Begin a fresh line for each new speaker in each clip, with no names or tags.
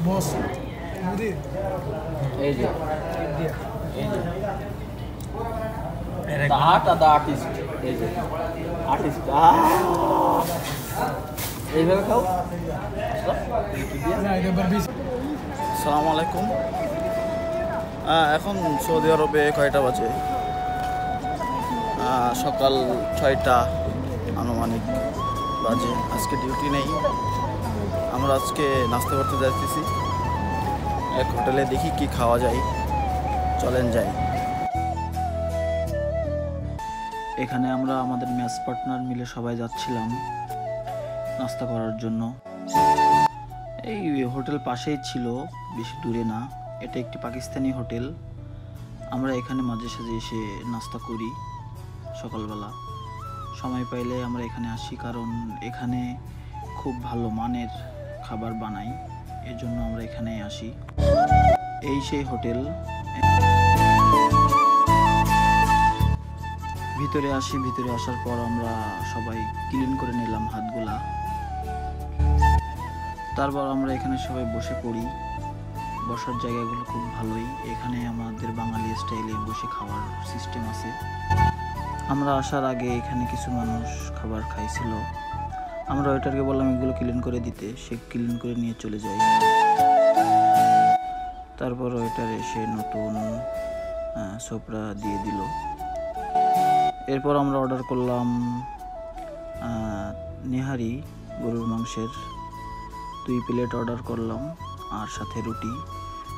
বস মুদির
এই যে এই যে
এর
দা আর্টিস্ট এই যে আর্টিস্ট এইভাবে খাও
না এটা বারবিস।
আসসালামু আলাইকুম। এখন সৌদি আরবে কয়টা বাজে? সকাল 6টা আনুমানিক বাজে। আজকে ডিউটি নেই, আমরা আজকে নাস্তা করতে যাচ্ছি এক হোটেলে। দেখি কি খাওয়া যায়, চলেন যাই। এখানে আমরা আমাদের ম্যাচ পার্টনার মিলে সবাই যাচ্ছিলাম নাস্তা করার জন্য। এই হোটেল পাশেই ছিল, বেশি দূরে না। এটা একটি পাকিস্তানি হোটেল। আমরা এখানে মাঝে সাঝে এসে নাস্তা করি সকালবেলা। সময় পাইলে আমরা এখানে আসি, কারণ এখানে খুব ভালো মানের খাবার বানাই, এজন্য আমরা এখানে আসি। এই সেই হোটেল। ভিতরে আসি, ভিতরে আসার পর আমরা সবাই ক্লিন করে নিলাম হাতগুলা। তারপর আমরা এখানে সবাই বসে পড়ি। বসার জায়গাগুলো খুব ভালোই। এখানে আমাদের বাঙালি স্টাইলে বসে খাওয়ার সিস্টেম আছে। আমরা আসার আগে এখানে কিছু মানুষ খাবার খাইছিল। আমরা ওয়েটারকে বললাম এগুলো ক্লিন করে দিতে, সে ক্লিন করে নিয়ে চলে যায়। তারপর ওয়েটার এসে নতুন সোপরা দিয়ে দিল। এরপর আমরা অর্ডার করলাম নেহারি গরুর মাংসের 2 প্লেট অর্ডার করলাম, আর সাথে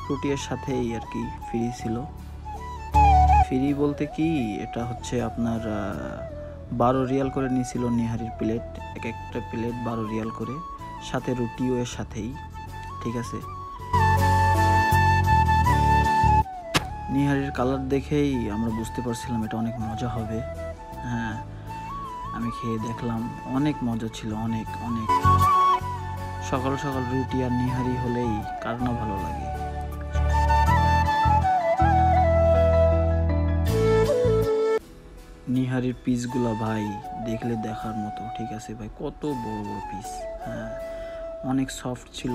রুটির সাথেই আর কি ফ্রি ছিল। ফ্রি বলতে কি, এটা হচ্ছে আপনার 12 রিয়াল করে নিয়েছিল নেহারির প্লেট। এক একটা প্লেট 12 রিয়াল করে, সাথে রুটিও এর সাথেই। ঠিক আছে। নিহারির কালার দেখেই আমরা বুঝতে পারছিলাম এটা অনেক মজা হবে। হ্যাঁ, আমি খেয়ে দেখলাম, অনেক মজা ছিল, অনেক অনেক। সকাল সকাল রুটি আর নিহারি হলেই কার না ভালো লাগে। নিহারির পিসগুলা ভাই দেখলে দেখার মতো। ঠিক আছে ভাই, কত বড় বড় পিস। হ্যাঁ, অনেক সফট ছিল।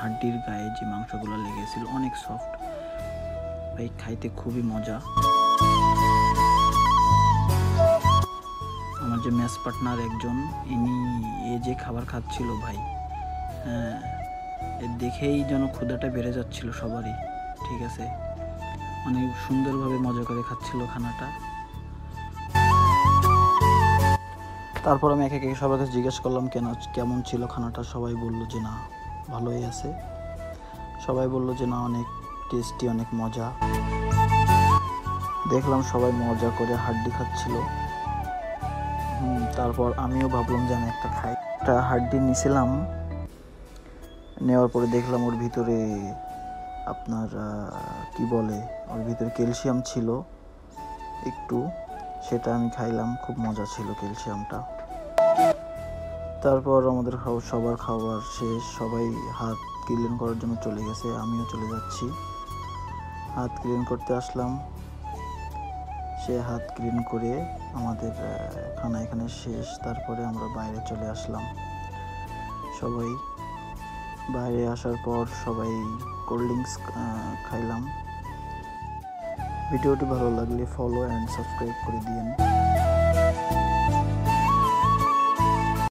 হাড্ডির গায়ে যে মাংসগুলো লেগেছিল অনেক সফট ভাই, খাইতে খুবই মজা। আমার যে ম্যাচ পার্টনার একজন, এ যে খাবার খাচ্ছিল ভাই, হ্যাঁ, দেখেই যেন ক্ষুধাটা বেড়ে যাচ্ছিল সবারই। ঠিক আছে, অনেক সুন্দরভাবে মজা করে খাচ্ছিল খানাটা। তারপর আমি একে একে সবার কাছে জিজ্ঞেস করলাম কেমন ছিল খানাটা। সবাই বললো যে না, ভালোই আছে। সবাই বললো যে না, অনেক টেস্টি, অনেক মজা। দেখলাম সবাই মজা করে হাড্ডি খাচ্ছিল। তারপর আমিও ভাবলাম যে আমি একটা খাই। একটা হাড্ডি নিয়েছিলাম, নেওয়ার পরে দেখলাম ওর ভিতরে আপনার কি বলে, ওর ভিতরে ক্যালসিয়াম ছিল একটু। সেটা আমি খাইলাম, খুব মজা ছিল ক্যালসিয়ামটা। তারপর আমাদের সবার খাবার শেষ, সবাই হাত ক্লিন করার জন্য চলে গেছে। আমিও চলে যাচ্ছি, হাত ক্লিন করতে আসলাম। সে হাত ক্লিন করে আমাদের খানা এখানে শেষ। তারপরে আমরা বাইরে চলে আসলাম। সবাই বাইরে আসার পর সবাই কোল্ড ড্রিঙ্কস খাইলাম। ভিডিওটি ভালো লাগলে ফলো অ্যান্ড সাবস্ক্রাইব করে দিয়েন।